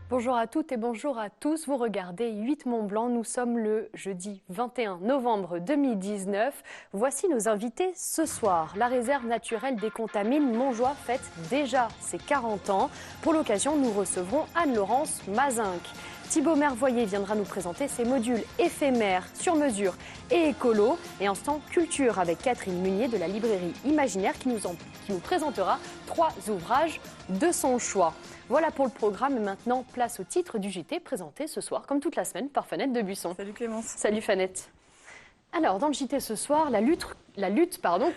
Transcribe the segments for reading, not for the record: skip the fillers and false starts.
Bonjour à toutes et bonjour à tous. Vous regardez 8 Mont Blanc. Nous sommes le jeudi 21 novembre 2019. Voici nos invités ce soir. La réserve naturelle des Contamines Montjoie fête déjà ses 40 ans. Pour l'occasion, nous recevrons Anne-Laurence Mazinck. Thibaut Mervoyer viendra nous présenter ses modules éphémères, sur mesure et écolo. Et instant culture avec Catherine Munier de la librairie Imaginaire qui nous présentera 3 ouvrages de son choix. Voilà pour le programme. Et maintenant, place au titre du JT présenté ce soir, comme toute la semaine, par Fanette de Buisson. Salut Clémence. Salut Fanette. Alors, dans le JT ce soir, la lutte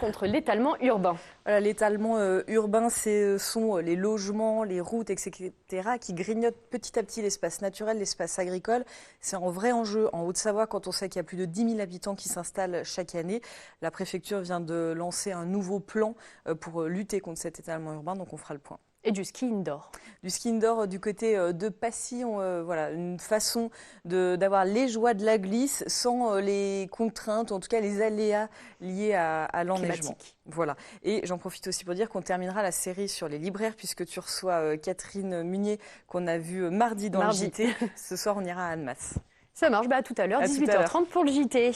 contre l'étalement urbain. Voilà, l'étalement urbain, ce sont les logements, les routes, etc. qui grignotent petit à petit l'espace naturel, l'espace agricole. C'est un vrai enjeu en Haute-Savoie quand on sait qu'il y a plus de 10 000 habitants qui s'installent chaque année. La préfecture vient de lancer un nouveau plan pour lutter contre cet étalement urbain, donc on fera le point. Et du ski indoor. Du ski indoor du côté de Passy, voilà, une façon d'avoir les joies de la glisse sans les contraintes, en tout cas les aléas liés à l'enneigement. Voilà. Et j'en profite aussi pour dire qu'on terminera la série sur les libraires puisque tu reçois Catherine Munier qu'on a vue mardi dans le JT. Ce soir, on ira à Annemasse. Ça marche, à tout à l'heure, 18h30 pour le JT.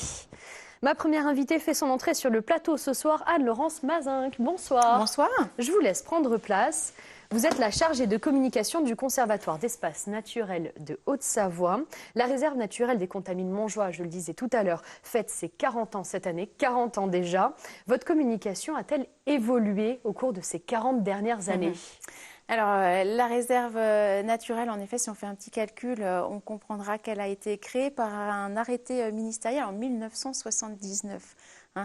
Ma première invitée fait son entrée sur le plateau ce soir, Anne-Laurence Mazinck. Bonsoir. Bonsoir. Je vous laisse prendre place. Vous êtes la chargée de communication du Conservatoire d'espaces naturels de Haute-Savoie. La réserve naturelle des Contamines Montjoie, je le disais tout à l'heure, fête ses 40 ans cette année, 40 ans déjà. Votre communication a-t-elle évolué au cours de ces 40 dernières années ? Alors, la réserve naturelle, en effet, si on fait un petit calcul, on comprendra qu'elle a été créée par un arrêté ministériel en 1979.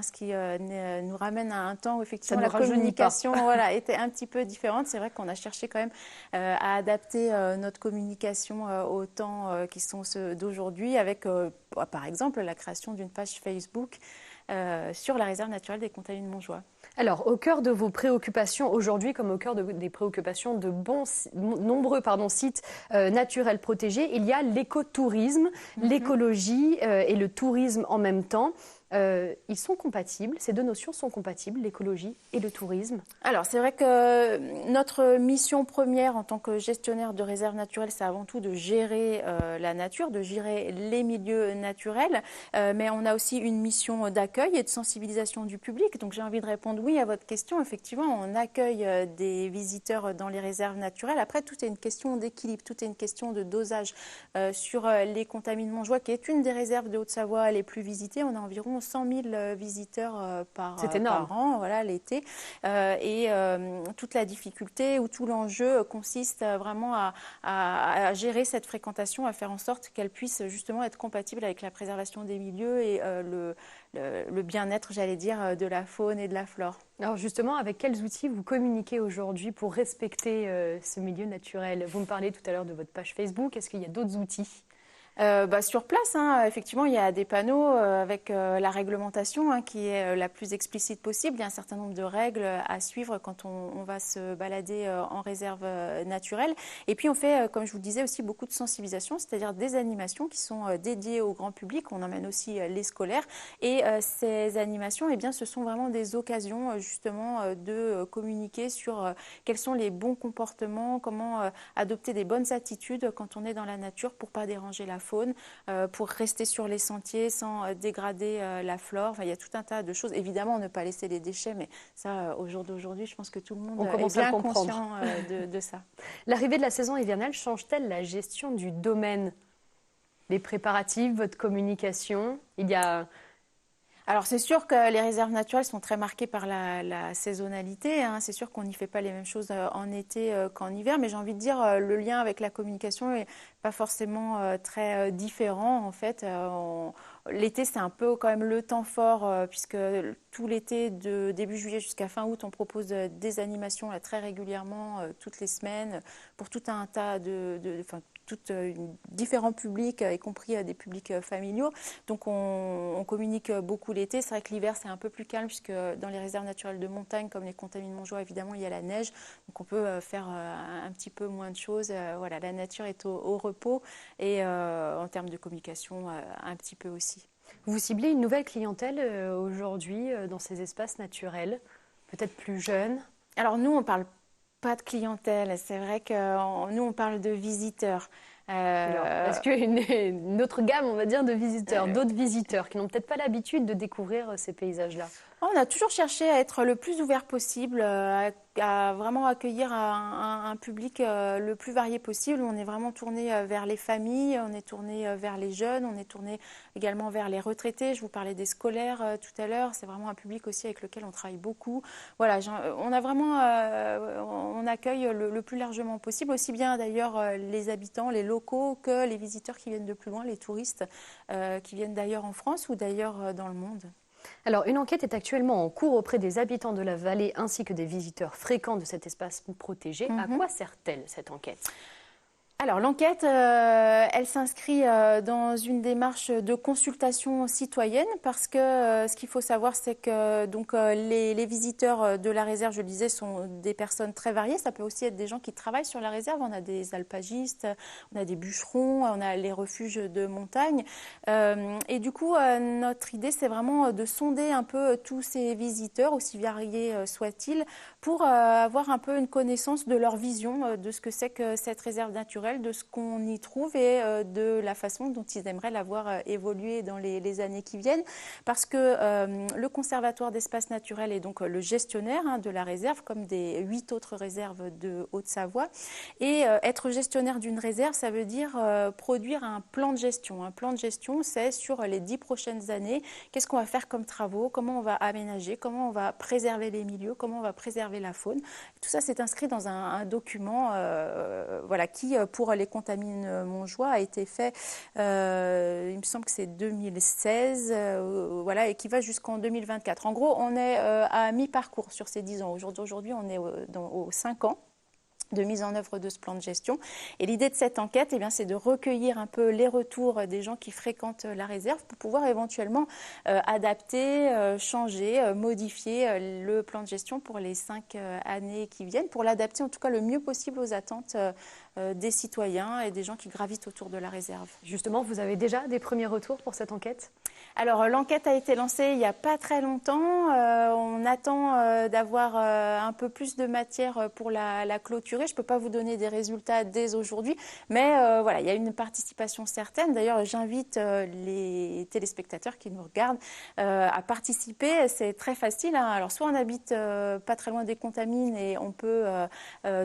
Ce qui nous ramène à un temps où effectivement la communication était un petit peu différente. C'est vrai qu'on a cherché quand même à adapter notre communication aux temps qui sont ceux d'aujourd'hui avec, par exemple, la création d'une page Facebook sur la réserve naturelle des Contamines Montjoie. Alors, au cœur de vos préoccupations aujourd'hui, comme au cœur des préoccupations de nombreux sites naturels protégés, il y a l'écotourisme, l'écologie et le tourisme en même temps. Ils sont compatibles, ces deux notions sont compatibles, l'écologie et le tourisme? Alors, c'est vrai que notre mission première en tant que gestionnaire de réserve naturelle, c'est avant tout de gérer la nature, de gérer les milieux naturels. Mais on a aussi une mission d'accueil et de sensibilisation du public. Donc, j'ai envie de répondre oui à votre question. Effectivement, on accueille des visiteurs dans les réserves naturelles. Après, tout est une question d'équilibre, tout est une question de dosage. Sur les Contamines Montjoie, qui est une des réserves de Haute-Savoie les plus visitées, on a environ 100 000 visiteurs par an, voilà, l'été. Et toute la difficulté ou tout l'enjeu consiste vraiment à gérer cette fréquentation, à faire en sorte qu'elle puisse justement être compatible avec la préservation des milieux et le bien-être, j'allais dire, de la faune et de la flore. Alors justement, avec quels outils vous communiquez aujourd'hui pour respecter ce milieu naturel? Vous me parlez tout à l'heure de votre page Facebook. Est-ce qu'il y a d'autres outils? Sur place, effectivement, il y a des panneaux avec la réglementation qui est la plus explicite possible. Il y a un certain nombre de règles à suivre quand on va se balader en réserve naturelle. Et puis, on fait, comme je vous le disais, aussi beaucoup de sensibilisation, c'est-à-dire des animations qui sont dédiées au grand public. On emmène aussi les scolaires. Et ces animations, eh bien, ce sont vraiment des occasions, justement, de communiquer sur quels sont les bons comportements, comment adopter des bonnes attitudes quand on est dans la nature pour ne pas déranger la faune, pour rester sur les sentiers sans dégrader la flore. Enfin, il y a tout un tas de choses. Évidemment, ne pas laisser les déchets, mais ça, au jour d'aujourd'hui, je pense que tout le monde est bien conscient de ça. L'arrivée de la saison hivernale change-t-elle la gestion du domaine? Les préparatifs, votre communication, il y a... Alors, c'est sûr que les réserves naturelles sont très marquées par la saisonnalité. C'est sûr qu'on n'y fait pas les mêmes choses en été qu'en hiver, mais j'ai envie de dire le lien avec la communication est pas forcément très différent. En fait, l'été, c'est un peu quand même le temps fort, puisque tout l'été, de début juillet jusqu'à fin août, on propose des animations là, très régulièrement, toutes les semaines, pour tout un tas différents publics, y compris des publics familiaux. Donc on communique beaucoup l'été. C'est vrai que l'hiver, c'est un peu plus calme, puisque dans les réserves naturelles de montagne, comme les Contamines Montjoie, évidemment, il y a la neige. Donc on peut faire un petit peu moins de choses. Voilà, la nature est au repos, et en termes de communication, un petit peu aussi. Vous ciblez une nouvelle clientèle aujourd'hui dans ces espaces naturels, peut-être plus jeunes? Alors nous, on parle pas de clientèle. C'est vrai que nous, on parle de visiteurs. Est-ce qu'il y a une autre gamme, on va dire, de visiteurs, d'autres visiteurs qui n'ont peut-être pas l'habitude de découvrir ces paysages-là? On a toujours cherché à être le plus ouvert possible, à vraiment accueillir un public le plus varié possible. On est vraiment tourné vers les familles, on est tourné vers les jeunes, on est tourné également vers les retraités. Je vous parlais des scolaires tout à l'heure. C'est vraiment un public aussi avec lequel on travaille beaucoup. Voilà, on accueille le plus largement possible, aussi bien d'ailleurs les habitants, les locaux, que les visiteurs qui viennent de plus loin, les touristes qui viennent d'ailleurs en France ou d'ailleurs dans le monde. Alors, une enquête est actuellement en cours auprès des habitants de la vallée ainsi que des visiteurs fréquents de cet espace protégé. À quoi sert-elle, cette enquête ? Alors l'enquête, elle s'inscrit dans une démarche de consultation citoyenne, parce que ce qu'il faut savoir, c'est que les visiteurs de la réserve, je le disais, sont des personnes très variées. Ça peut aussi être des gens qui travaillent sur la réserve. On a des alpagistes, on a des bûcherons, on a les refuges de montagne. Et du coup, notre idée, c'est vraiment de sonder un peu tous ces visiteurs, aussi variés soient-ils, pour avoir un peu une connaissance de leur vision de ce que c'est que cette réserve naturelle, de ce qu'on y trouve, et de la façon dont ils aimeraient la voir évoluer dans les années qui viennent. Parce que le Conservatoire d'espaces naturels est donc le gestionnaire de la réserve, comme des 8 autres réserves de Haute-Savoie. Et être gestionnaire d'une réserve, ça veut dire produire un plan de gestion. Un plan de gestion, c'est sur les 10 prochaines années, qu'est-ce qu'on va faire comme travaux, comment on va aménager, comment on va préserver les milieux, comment on va préserver la faune. Tout ça, c'est inscrit dans un document qui, pour les Contamines Montjoie, a été fait, il me semble que c'est 2016, et qui va jusqu'en 2024. En gros, on est à mi-parcours sur ces 10 ans. Aujourd'hui, on est aux 5 ans de mise en œuvre de ce plan de gestion. Et l'idée de cette enquête, c'est de recueillir un peu les retours des gens qui fréquentent la réserve pour pouvoir éventuellement adapter, changer, modifier le plan de gestion pour les 5 années qui viennent, pour l'adapter en tout cas le mieux possible aux attentes des citoyens et des gens qui gravitent autour de la réserve. Justement, vous avez déjà des premiers retours pour cette enquête ? Alors, l'enquête a été lancée il n'y a pas très longtemps. On attend d'avoir un peu plus de matière pour la clôturer. Je ne peux pas vous donner des résultats dès aujourd'hui, mais il y a une participation certaine. D'ailleurs, j'invite les téléspectateurs qui nous regardent à participer. C'est très facile. Alors, soit on habite pas très loin des Contamines et on peut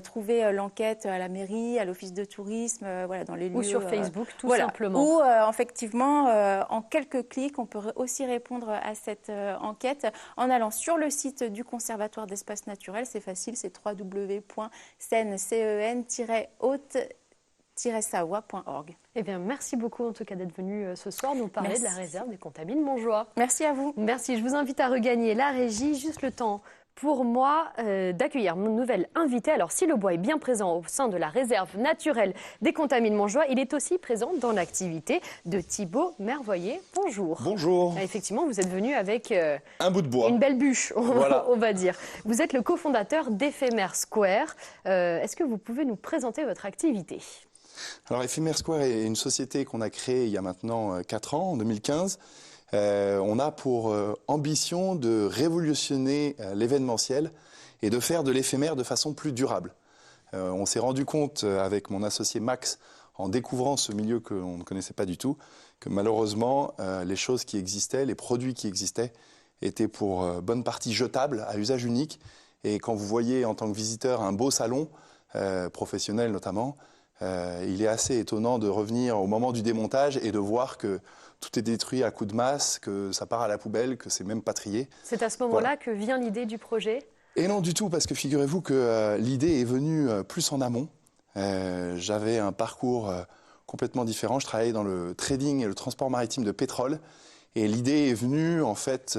trouver l'enquête à la mairie, à l'office de tourisme, dans les lieux. Ou sur Facebook, tout simplement. Ou effectivement, en quelques clics, on peut aussi répondre à cette enquête en allant sur le site du Conservatoire d'espaces naturels. C'est facile, c'est www.haute-savoie.org. Eh bien, merci beaucoup en tout cas d'être venu ce soir nous parler de la réserve des Contamines Montjoie. Merci à vous. Merci, je vous invite à regagner la régie. Juste le temps pour moi d'accueillir mon nouvel invité. Alors, si le bois est bien présent au sein de la réserve naturelle des Contamines Montjoie, il est aussi présent dans l'activité de Thibaut Mervoyer. Bonjour. Bonjour. Effectivement, vous êtes venu avec un bout de bois. Une belle bûche, voilà. On va dire. Vous êtes le cofondateur d'Éphémère Square. Est-ce que vous pouvez nous présenter votre activité ? Alors, Éphémère Square est une société qu'on a créée il y a maintenant 4 ans, en 2015. On a pour ambition de révolutionner l'événementiel et de faire de l'éphémère de façon plus durable. On s'est rendu compte avec mon associé Max, en découvrant ce milieu que l'on ne connaissait pas du tout, que malheureusement les choses qui existaient, les produits qui existaient étaient pour bonne partie jetables, à usage unique. Et quand vous voyez en tant que visiteur un beau salon, professionnel notamment, il est assez étonnant de revenir au moment du démontage et de voir que tout est détruit à coups de masse, que ça part à la poubelle, que c'est même pas trié. C'est à ce moment-là que vient l'idée du projet ? Et non du tout, parce que figurez-vous que l'idée est venue plus en amont. J'avais un parcours complètement différent. Je travaillais dans le trading et le transport maritime de pétrole. Et l'idée est venue, en fait,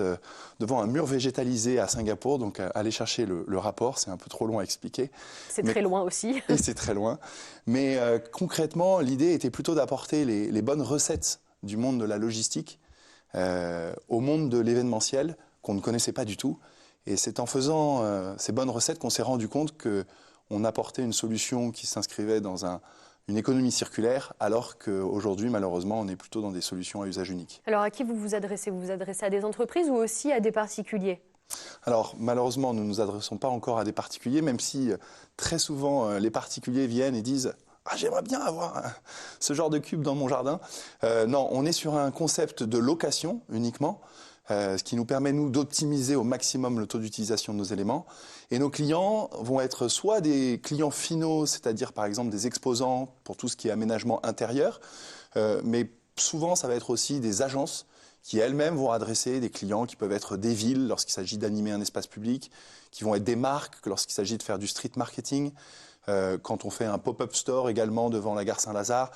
devant un mur végétalisé à Singapour. Donc, allez chercher le rapport, c'est un peu trop long à expliquer. C'est très loin aussi. Et c'est très loin. Mais concrètement, l'idée était plutôt d'apporter les bonnes recettes du monde de la logistique au monde de l'événementiel qu'on ne connaissait pas du tout. Et c'est en faisant ces bonnes recettes qu'on s'est rendu compte qu'on apportait une solution qui s'inscrivait dans une économie circulaire, alors qu'aujourd'hui, malheureusement, on est plutôt dans des solutions à usage unique. Alors, à qui vous vous adressez? Vous vous adressez à des entreprises ou aussi à des particuliers? Alors, malheureusement, nous ne nous adressons pas encore à des particuliers, même si très souvent, les particuliers viennent et disent « Ah, j'aimerais bien avoir ce genre de cube dans mon jardin ». Non, on est sur un concept de location uniquement, ce qui nous permet, nous, d'optimiser au maximum le taux d'utilisation de nos éléments. Et nos clients vont être soit des clients finaux, c'est-à-dire par exemple des exposants pour tout ce qui est aménagement intérieur, mais souvent ça va être aussi des agences qui elles-mêmes vont adresser des clients qui peuvent être des villes lorsqu'il s'agit d'animer un espace public, qui vont être des marques lorsqu'il s'agit de faire du street marketing, quand on fait un pop-up store également devant la gare Saint-Lazare.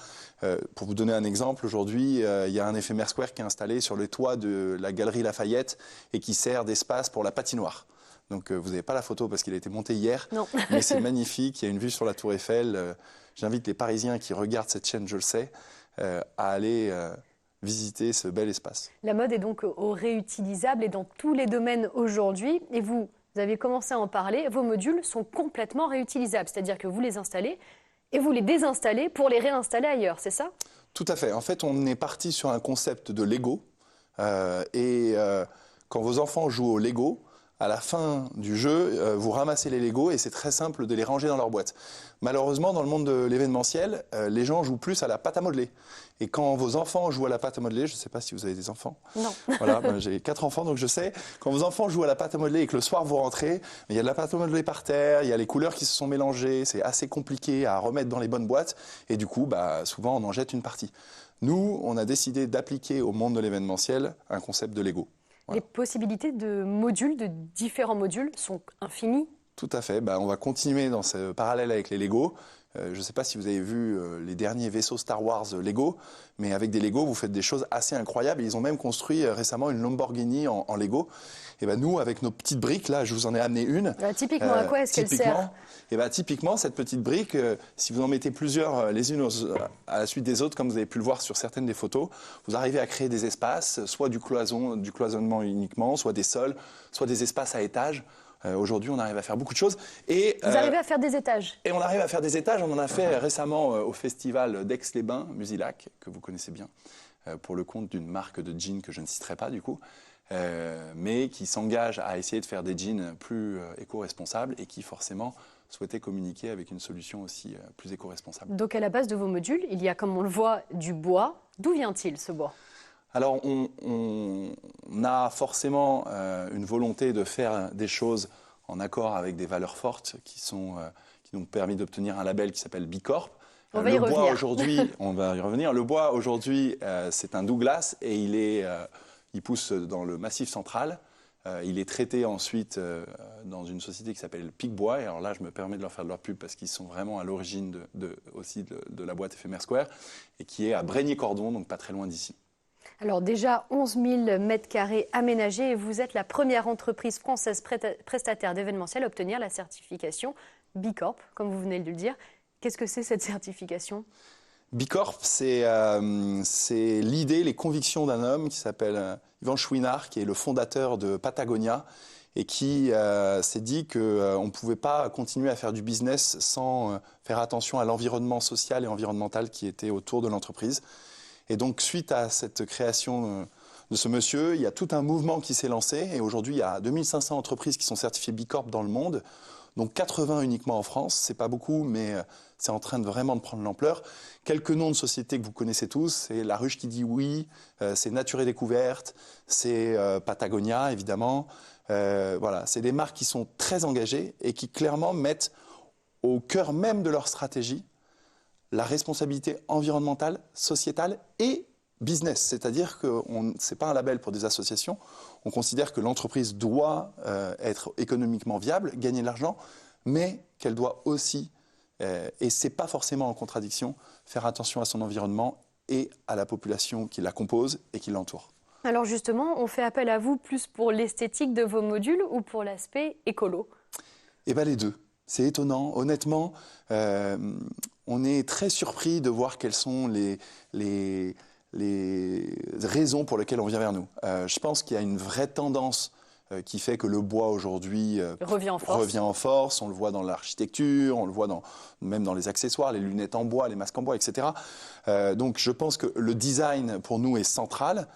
Pour vous donner un exemple, aujourd'hui, il y a un éphémère square qui est installé sur le toit de la galerie Lafayette et qui sert d'espace pour la patinoire. Donc vous n'avez pas la photo parce qu'il a été monté hier, non. Mais c'est magnifique, il y a une vue sur la Tour Eiffel. J'invite les Parisiens qui regardent cette chaîne, je le sais, à aller visiter ce bel espace. La mode est donc au réutilisable et dans tous les domaines aujourd'hui. Et vous avez commencé à en parler, vos modules sont complètement réutilisables, c'est-à-dire que vous les installez et vous les désinstallez pour les réinstaller ailleurs, c'est ça? Tout à fait. En fait, on est parti sur un concept de Lego. Quand vos enfants jouent au Lego, à la fin du jeu, vous ramassez les Legos et c'est très simple de les ranger dans leur boîte. Malheureusement, dans le monde de l'événementiel, les gens jouent plus à la pâte à modeler. Et quand vos enfants jouent à la pâte à modeler, je ne sais pas si vous avez des enfants. Non. Voilà, j'ai 4 enfants, donc je sais. Quand vos enfants jouent à la pâte à modeler et que le soir vous rentrez, il y a de la pâte à modeler par terre, il y a les couleurs qui se sont mélangées, c'est assez compliqué à remettre dans les bonnes boîtes. Et du coup, souvent, on en jette une partie. Nous, on a décidé d'appliquer au monde de l'événementiel un concept de Lego. Voilà. Les possibilités de modules, de différents modules, sont infinies. Tout à fait. On va continuer dans ce parallèle avec les Lego. Je ne sais pas si vous avez vu les derniers vaisseaux Star Wars Lego, mais avec des Lego, vous faites des choses assez incroyables. Ils ont même construit récemment une Lamborghini en Lego. Et nous, avec nos petites briques, là, je vous en ai amené une. Typiquement, à quoi est-ce qu'elle sert? Typiquement, cette petite brique, si vous en mettez plusieurs les unes à la suite des autres, comme vous avez pu le voir sur certaines des photos, vous arrivez à créer des espaces, soit du cloisonnement uniquement, soit des sols, soit des espaces à étages. Aujourd'hui, on arrive à faire beaucoup de choses. Vous arrivez à faire des étages? Et on arrive à faire des étages. On en a fait récemment au festival d'Aix-les-Bains, Musilac, que vous connaissez bien, pour le compte d'une marque de jeans que je ne citerai pas du coup, mais qui s'engage à essayer de faire des jeans plus éco-responsables et qui forcément souhaitait communiquer avec une solution aussi plus éco-responsable. Donc à la base de vos modules, il y a, comme on le voit, du bois. D'où vient-il ce bois? Alors, on a forcément une volonté de faire des choses en accord avec des valeurs fortes qui nous ont permis d'obtenir un label qui s'appelle Bicorp. On va y revenir. On va y revenir. Le bois, aujourd'hui, c'est un Douglas et il pousse dans le Massif central. Il est traité ensuite dans une société qui s'appelle Picbois. Et alors là, je me permets de leur faire de leur pub parce qu'ils sont vraiment à l'origine aussi de la boîte éphémère Square et qui est à Brégnier-Cordon, donc pas très loin d'ici. Alors déjà 11 000 mètres carrés aménagés et vous êtes la première entreprise française prestataire d'événementiel à obtenir la certification Bicorp, comme vous venez de le dire. Qu'est-ce que c'est cette certification? Bicorp, c'est l'idée, les convictions d'un homme qui s'appelle Yvan Chouinard, qui est le fondateur de Patagonia et qui s'est dit qu'on ne pouvait pas continuer à faire du business sans faire attention à l'environnement social et environnemental qui était autour de l'entreprise. Et donc, suite à cette création de ce monsieur, il y a tout un mouvement qui s'est lancé. Et aujourd'hui, il y a 2500 entreprises qui sont certifiées Bicorp dans le monde, donc 80 uniquement en France. C'est pas beaucoup, mais c'est en train de vraiment de prendre l'ampleur. Quelques noms de sociétés que vous connaissez tous, c'est La Ruche qui dit oui, c'est Nature et Découverte, c'est Patagonia, évidemment. Voilà, c'est des marques qui sont très engagées et qui clairement mettent au cœur même de leur stratégie la responsabilité environnementale, sociétale et business. C'est-à-dire que ce n'est pas un label pour des associations. On considère que l'entreprise doit être économiquement viable, gagner de l'argent, mais qu'elle doit aussi, et ce n'est pas forcément en contradiction, faire attention à son environnement et à la population qui la compose et qui l'entoure. Alors justement, on fait appel à vous plus pour l'esthétique de vos modules ou pour l'aspect écolo? Eh bien les deux. C'est étonnant. Honnêtement, on est très surpris de voir quelles sont les raisons pour lesquelles on vient vers nous. Je pense qu'il y a une vraie tendance qui fait que le bois aujourd'hui revient en force. On le voit dans l'architecture, on le voit même dans les accessoires, les lunettes en bois, les masques en bois, etc. Donc je pense que le design pour nous est central.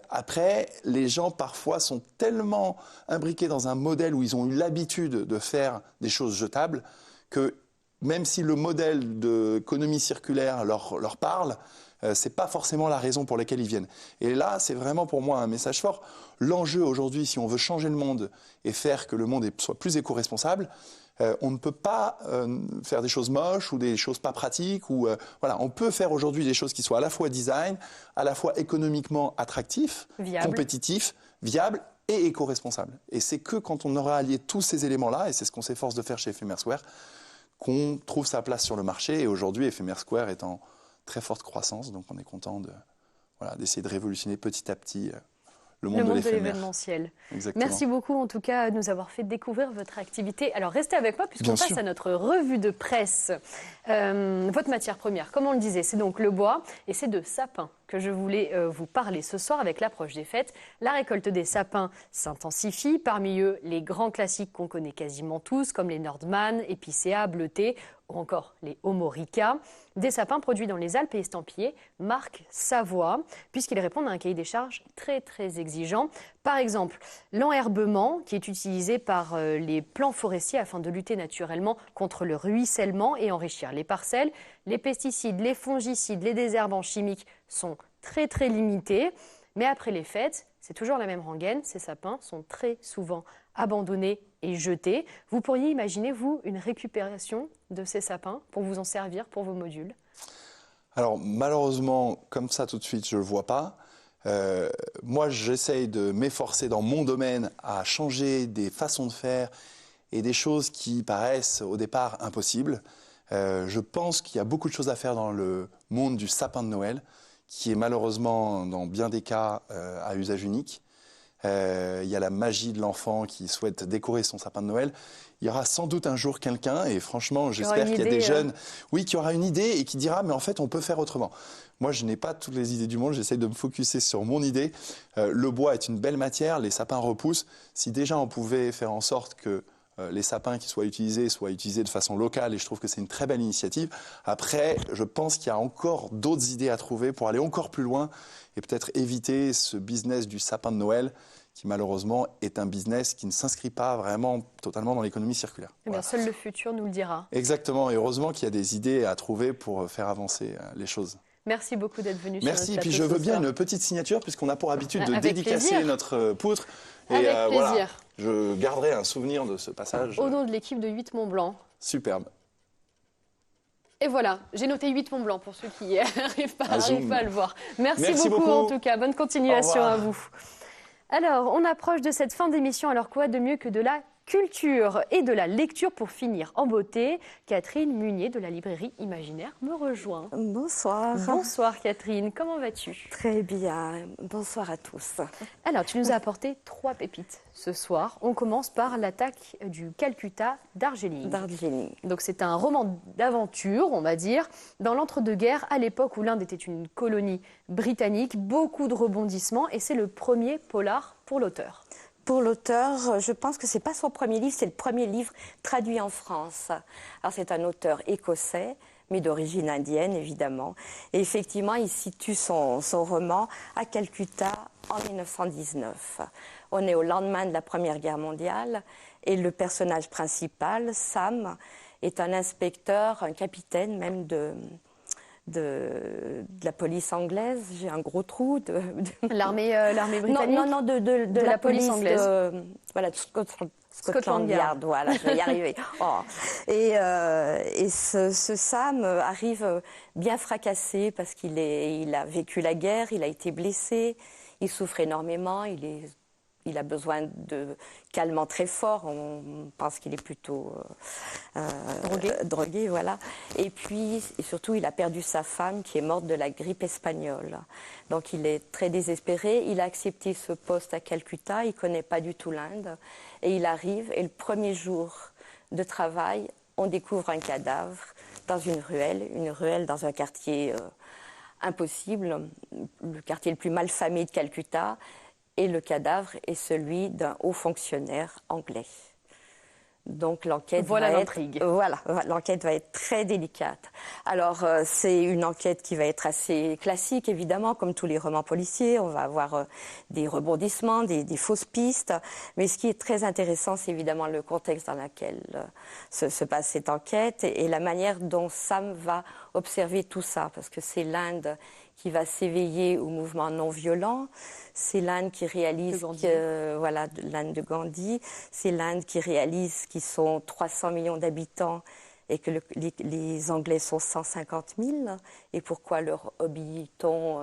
Après, les gens parfois sont tellement imbriqués dans un modèle où ils ont eu l'habitude de faire des choses jetables que même si le modèle d'économie circulaire leur parle, c'est pas forcément la raison pour laquelle ils viennent. Et là, c'est vraiment pour moi un message fort. L'enjeu aujourd'hui, si on veut changer le monde et faire que le monde soit plus éco-responsable, on ne peut pas faire des choses moches ou des choses pas pratiques. Voilà, on peut faire aujourd'hui des choses qui soient à la fois design, à la fois économiquement attractifs, compétitifs, viables et éco-responsables. Et c'est que quand on aura allié tous ces éléments-là, et c'est ce qu'on s'efforce de faire chez Ephemer Square, qu'on trouve sa place sur le marché. Et aujourd'hui, Ephemer Square est en très forte croissance, donc on est content d'essayer de révolutionner petit à petit le monde de l'événementiel. Merci beaucoup en tout cas de nous avoir fait découvrir votre activité. Alors restez avec moi puisqu'on passe à notre revue de presse. Votre matière première, comme on le disait, c'est donc le bois et c'est de sapins que je voulais vous parler ce soir avec l'approche des fêtes. La récolte des sapins s'intensifie. Parmi eux, les grands classiques qu'on connaît quasiment tous comme les Nordmann, épicéa, bleutés ou encore les Homorica. Des sapins produits dans les Alpes et estampillés marque Savoie, puisqu'ils répondent à un cahier des charges très très exigeant. Par exemple, l'enherbement qui est utilisé par les plants forestiers afin de lutter naturellement contre le ruissellement et enrichir les parcelles. Les pesticides, les fongicides, les désherbants chimiques sont très très limités. Mais après les fêtes, c'est toujours la même rengaine. Ces sapins sont très souvent abandonnés et jetés. Vous pourriez imaginer, vous, une récupération de ces sapins pour vous en servir pour vos modules? Alors malheureusement, comme ça tout de suite, je ne le vois pas. Moi, j'essaye de m'efforcer dans mon domaine à changer des façons de faire et des choses qui paraissent au départ impossibles. Je pense qu'il y a beaucoup de choses à faire dans le monde du sapin de Noël, qui est malheureusement, dans bien des cas, à usage unique. Il y a la magie de l'enfant qui souhaite décorer son sapin de Noël. Il y aura sans doute un jour quelqu'un, et franchement, j'espère qu'il y a des jeunes, qui aura une idée et qui dira, mais en fait, on peut faire autrement. Moi, je n'ai pas toutes les idées du monde, j'essaie de me focuser sur mon idée. Le bois est une belle matière, les sapins repoussent. Si déjà on pouvait faire en sorte que les sapins qui soient utilisés de façon locale, et je trouve que c'est une très belle initiative. Après, je pense qu'il y a encore d'autres idées à trouver pour aller encore plus loin et peut-être éviter ce business du sapin de Noël qui malheureusement est un business qui ne s'inscrit pas vraiment totalement dans l'économie circulaire. Eh bien, seul le futur nous le dira. Exactement, et heureusement qu'il y a des idées à trouver pour faire avancer les choses. Merci beaucoup d'être venu sur notre plateau. Merci, puis je veux bien une petite signature puisqu'on a pour habitude de dédicacer notre poutre. Avec plaisir. Voilà, je garderai un souvenir de ce passage. Au nom de l'équipe de 8 Mont Blanc. Superbe. Et voilà, j'ai noté 8 Mont Blanc pour ceux qui n'arrivent pas à le voir. Merci beaucoup en tout cas, bonne continuation à vous. Alors, on approche de cette fin d'émission, alors quoi de mieux que de la culture et de la lecture pour finir en beauté. Catherine Munier de la librairie Imaginaire me rejoint. Bonsoir. Bonsoir Catherine, comment vas-tu? Très bien, bonsoir à tous. Alors, tu nous as apporté 3 pépites ce soir. On commence par l'attaque du Calcutta d'Argeling. Donc c'est un roman d'aventure, on va dire, dans l'entre-deux-guerres, à l'époque où l'Inde était une colonie britannique, beaucoup de rebondissements et c'est le premier polar pour l'auteur. Pour l'auteur, je pense que ce n'est pas son premier livre, c'est le premier livre traduit en France. Alors c'est un auteur écossais, mais d'origine indienne évidemment. Et effectivement, il situe son roman à Calcutta en 1919. On est au lendemain de la Première Guerre mondiale et le personnage principal, Sam, est un inspecteur, un capitaine même de la police anglaise. J'ai un gros trou. L'armée britannique? Non, de la police anglaise. Voilà, de Scotland Yard, voilà, je vais y arriver. Oh. Et ce Sam arrive bien fracassé parce qu'il a vécu la guerre, il a été blessé, il souffre énormément, il a besoin de calmants très forts. On pense qu'il est plutôt drogué, voilà. Et puis, et surtout, il a perdu sa femme qui est morte de la grippe espagnole. Donc, il est très désespéré. Il a accepté ce poste à Calcutta. Il ne connaît pas du tout l'Inde. Et il arrive, et le premier jour de travail, on découvre un cadavre dans une ruelle dans un quartier impossible, le quartier le plus malfamé de Calcutta. Et le cadavre est celui d'un haut fonctionnaire anglais. Donc l'enquête l'enquête va être très délicate. Alors c'est une enquête qui va être assez classique évidemment, comme tous les romans policiers. On va avoir des rebondissements, des fausses pistes. Mais ce qui est très intéressant, c'est évidemment le contexte dans lequel se passe cette enquête et la manière dont Sam va observer tout ça, parce que c'est l'Inde qui va s'éveiller au mouvement non violent. C'est l'Inde qui réalise l'Inde de Gandhi. C'est l'Inde qui réalise qu'ils sont 300 millions d'habitants et que les Anglais sont 150 000. Et pourquoi leur obéit-on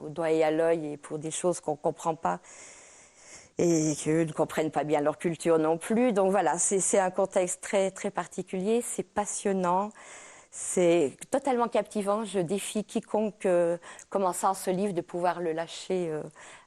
au doigt et à l'œil et pour des choses qu'on ne comprend pas et qu'eux ne comprennent pas bien leur culture non plus. Donc voilà, c'est un contexte très, très particulier. C'est passionnant. C'est totalement captivant. Je défie quiconque commençant ce livre de pouvoir le lâcher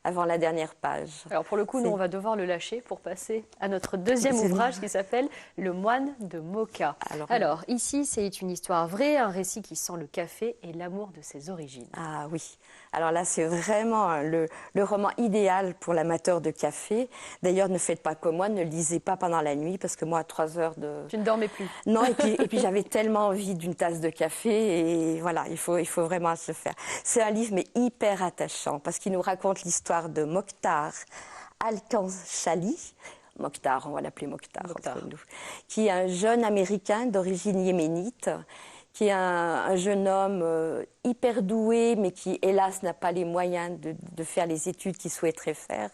avant la dernière page. Alors pour le coup, nous, on va devoir le lâcher pour passer à notre deuxième ouvrage qui s'appelle Le moine de Mocha. Alors ici, c'est une histoire vraie, un récit qui sent le café et l'amour de ses origines. Ah oui. Alors là, c'est vraiment le roman idéal pour l'amateur de café. D'ailleurs, ne faites pas comme moi, ne le lisez pas pendant la nuit, parce que moi, à 3 heures de... Tu ne dormais plus. Non, et puis j'avais tellement envie d'une tasse de café, et voilà, il faut vraiment se le faire. C'est un livre, mais hyper attachant, parce qu'il nous raconte l'histoire de Mokhtar Al-Kanchali. Mokhtar, on va l'appeler Mokhtar entre nous, qui est un jeune Américain d'origine yéménite, qui est un jeune homme hyper doué, mais qui, hélas, n'a pas les moyens de faire les études qu'il souhaiterait faire,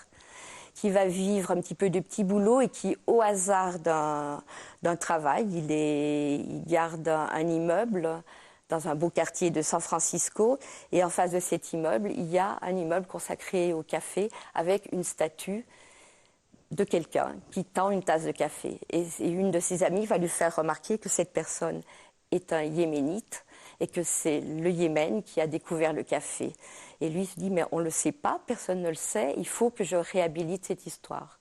qui va vivre un petit peu de petits boulots et qui, au hasard d'un travail, il garde un immeuble dans un beau quartier de San Francisco. Et en face de cet immeuble, il y a un immeuble consacré au café avec une statue de quelqu'un qui tend une tasse de café. Et une de ses amies va lui faire remarquer que cette personne est un yéménite et que c'est le Yémen qui a découvert le café. Et lui se dit, mais on ne le sait pas, personne ne le sait, il faut que je réhabilite cette histoire.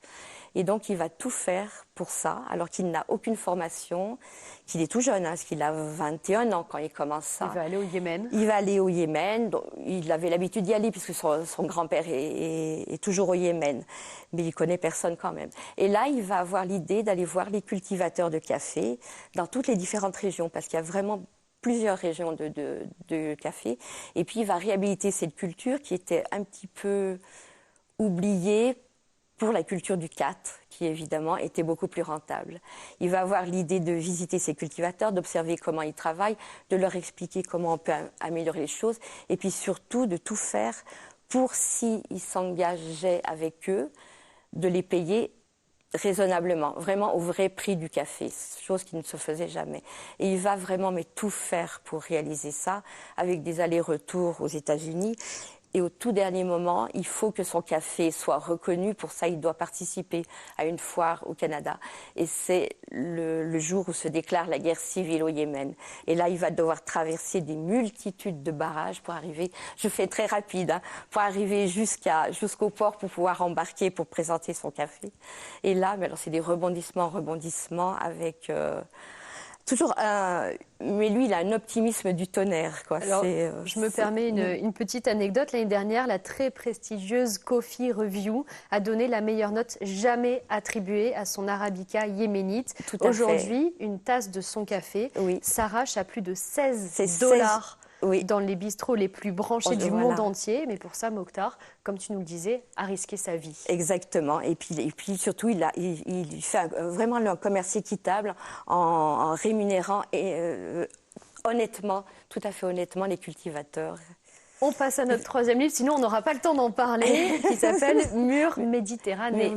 Et donc, il va tout faire pour ça, alors qu'il n'a aucune formation, qu'il est tout jeune, parce qu'il a 21 ans quand il commence ça. Il va aller au Yémen. Il va aller au Yémen. Donc, il avait l'habitude d'y aller, puisque son grand-père est toujours au Yémen. Mais il connaît personne quand même. Et là, il va avoir l'idée d'aller voir les cultivateurs de café dans toutes les différentes régions, parce qu'il y a vraiment plusieurs régions de café. Et puis, il va réhabiliter cette culture qui était un petit peu oubliée pour la culture du 4, qui évidemment était beaucoup plus rentable. Il va avoir l'idée de visiter ces cultivateurs, d'observer comment ils travaillent, de leur expliquer comment on peut améliorer les choses, et puis surtout de tout faire pour, s'ils s'engageaient avec eux, de les payer raisonnablement, vraiment au vrai prix du café, chose qui ne se faisait jamais. Et il va vraiment tout faire pour réaliser ça, avec des allers-retours aux États-Unis. Et au tout dernier moment, il faut que son café soit reconnu. Pour ça, il doit participer à une foire au Canada. Et c'est le jour où se déclare la guerre civile au Yémen. Et là, il va devoir traverser des multitudes de barrages pour arriver, je fais très rapide, pour arriver jusqu'au port pour pouvoir embarquer pour présenter son café. Et là, mais alors c'est des rebondissements avec... toujours mais lui, il a un optimisme du tonnerre, quoi. Alors, je me permets une petite anecdote. L'année dernière, la très prestigieuse Coffee Review a donné la meilleure note jamais attribuée à son arabica yéménite. Aujourd'hui, une tasse de son café s'arrache à plus de 16 $. Oui. Dans les bistrots les plus branchés du monde entier. Mais pour ça, Mokhtar, comme tu nous le disais, a risqué sa vie. Exactement. Et puis surtout, il fait vraiment un commerce équitable en rémunérant honnêtement, tout à fait honnêtement, les cultivateurs. On passe à notre troisième livre, sinon on n'aura pas le temps d'en parler, qui s'appelle Mur Méditerranée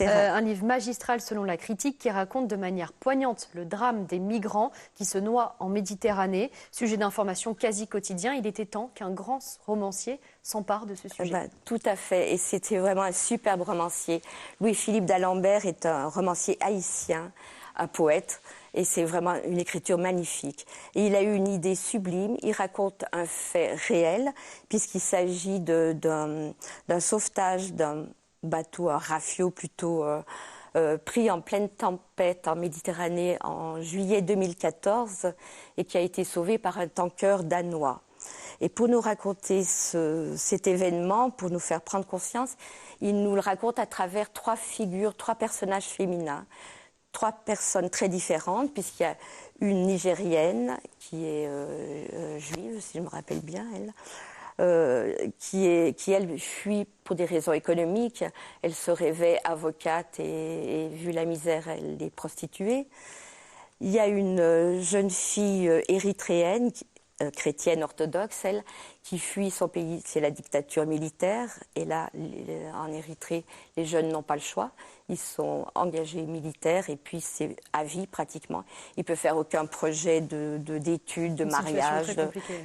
1. Un livre magistral selon la critique qui raconte de manière poignante le drame des migrants qui se noient en Méditerranée. Sujet d'information quasi quotidien, il était temps qu'un grand romancier s'empare de ce sujet. Tout à fait, et c'était vraiment un superbe romancier. Louis-Philippe d'Alembert est un romancier haïtien, un poète, Et c'est vraiment une écriture magnifique. Et il a eu une idée sublime. Il raconte un fait réel, puisqu'il s'agit d'un sauvetage d'un bateau, un rafio plutôt, pris en pleine tempête en Méditerranée en juillet 2014 et qui a été sauvé par un tanker danois. Et pour nous raconter cet événement, pour nous faire prendre conscience, il nous le raconte à travers 3 figures, 3 personnages féminins, 3 personnes très différentes, puisqu'il y a une Nigérienne qui est juive, si je me rappelle bien, elle, qui elle fuit pour des raisons économiques. Elle se rêvait avocate et vu la misère, elle est prostituée. Il y a une jeune fille érythréenne, chrétienne orthodoxe, elle, qui fuit son pays, c'est la dictature militaire. Et là, en Érythrée, les jeunes n'ont pas le choix. Ils sont engagés militaires et puis c'est à vie pratiquement. Ils ne peuvent faire aucun projet d'études, de mariage.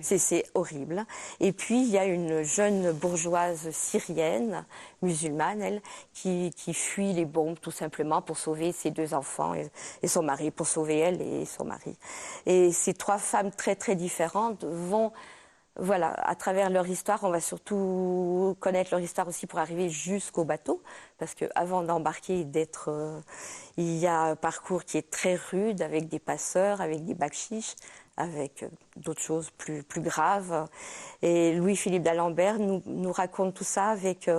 C'est horrible. Et puis, il y a une jeune bourgeoise syrienne, musulmane, elle, qui fuit les bombes tout simplement pour sauver ses 2 enfants et son mari, pour sauver elle et son mari. Et ces 3 femmes très, très différentes vont... Voilà, à travers leur histoire, on va surtout connaître leur histoire aussi pour arriver jusqu'au bateau, parce qu'avant d'embarquer, il y a un parcours qui est très rude, avec des passeurs, avec des bakchiches, avec d'autres choses plus graves. Et Louis-Philippe d'Alembert nous raconte tout ça avec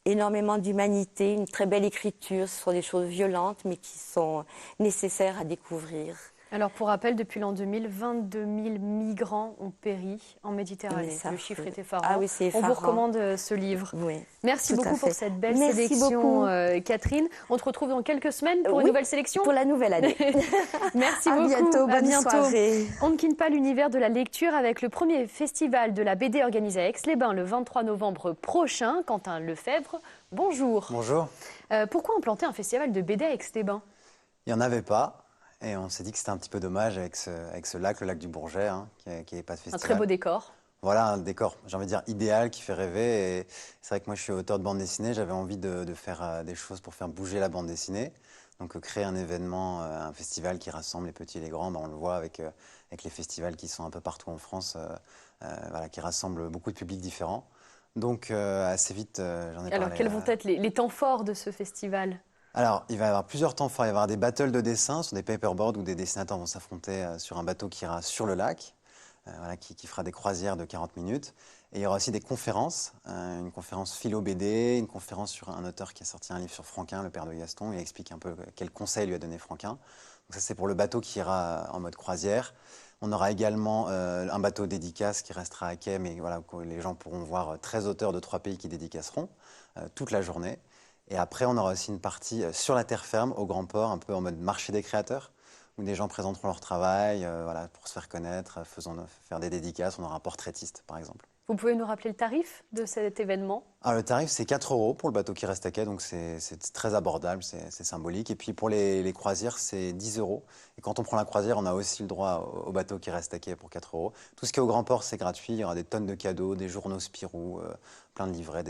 énormément d'humanité, une très belle écriture. Ce sont des choses violentes, mais qui sont nécessaires à découvrir. Alors, pour rappel, depuis l'an 2000, 22 000 migrants ont péri en Méditerranée. Le chiffre est effarant. Ah oui, c'est effarant. On vous recommande ce livre. Oui, merci beaucoup pour cette belle sélection, Catherine. On te retrouve dans quelques semaines pour une nouvelle sélection. Pour la nouvelle année. Merci beaucoup. À bientôt. Soirée. On ne quitte pas l'univers de la lecture avec le premier festival de la BD organisé à Aix-les-Bains le 23 novembre prochain. Quentin Lefebvre, bonjour. Bonjour. Pourquoi implanter un festival de BD à Aix-les-Bains? Il n'y en avait pas. Et on s'est dit que c'était un petit peu dommage avec ce lac, le lac du Bourget, hein, qui n'est pas de festival. Un très beau décor. Voilà, un décor, j'ai envie de dire, idéal, qui fait rêver. Et c'est vrai que moi, je suis auteur de bande dessinée. J'avais envie de faire des choses pour faire bouger la bande dessinée. Donc, créer un événement, un festival qui rassemble les petits et les grands, on le voit avec les festivals qui sont un peu partout en France, voilà, qui rassemblent beaucoup de publics différents. Donc, assez vite, j'en ai parlé. Alors, quels vont être les temps forts de ce festival ? Alors, il va y avoir plusieurs temps forts. Il va y avoir des battles de dessin sur des paperboards où des dessinateurs vont s'affronter sur un bateau qui ira sur le lac, voilà, qui fera des croisières de 40 minutes. Et il y aura aussi des conférences, une conférence philo BD, une conférence sur un auteur qui a sorti un livre sur Franquin, le père de Gaston. Il explique un peu quel conseil lui a donné Franquin. Donc ça, c'est pour le bateau qui ira en mode croisière. On aura également un bateau dédicace qui restera à quai, mais voilà, où les gens pourront voir 13 auteurs de 3 pays qui dédicaceront toute la journée. Et après, on aura aussi une partie sur la terre ferme, au Grand Port, un peu en mode marché des créateurs, où des gens présenteront leur travail voilà, pour se faire connaître, faire des dédicaces. On aura un portraitiste, par exemple. Vous pouvez nous rappeler le tarif de cet événement? Alors, le tarif, c'est 4 € pour le bateau qui reste à quai, donc c'est très abordable, c'est symbolique. Et puis pour les croisières, c'est 10 €. Et quand on prend la croisière, on a aussi le droit au bateau qui reste à quai pour 4 €. Tout ce qui est au Grand Port, c'est gratuit. Il y aura des tonnes de cadeaux, des journaux Spirou, plein de livrets,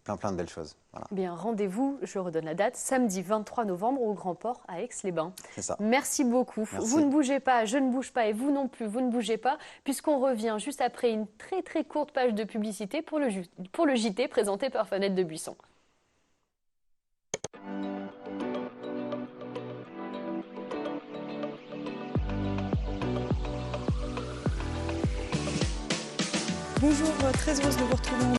plein de belles choses. Voilà. Bien, rendez-vous, je redonne la date, samedi 23 novembre au Grand Port à Aix-les-Bains. C'est ça. Merci beaucoup. Merci. Vous ne bougez pas, je ne bouge pas et vous non plus, vous ne bougez pas, puisqu'on revient juste après une très très courte page de publicité pour le JT présenté par Fanette de Buisson. Bonjour, très heureuse de vous retrouver.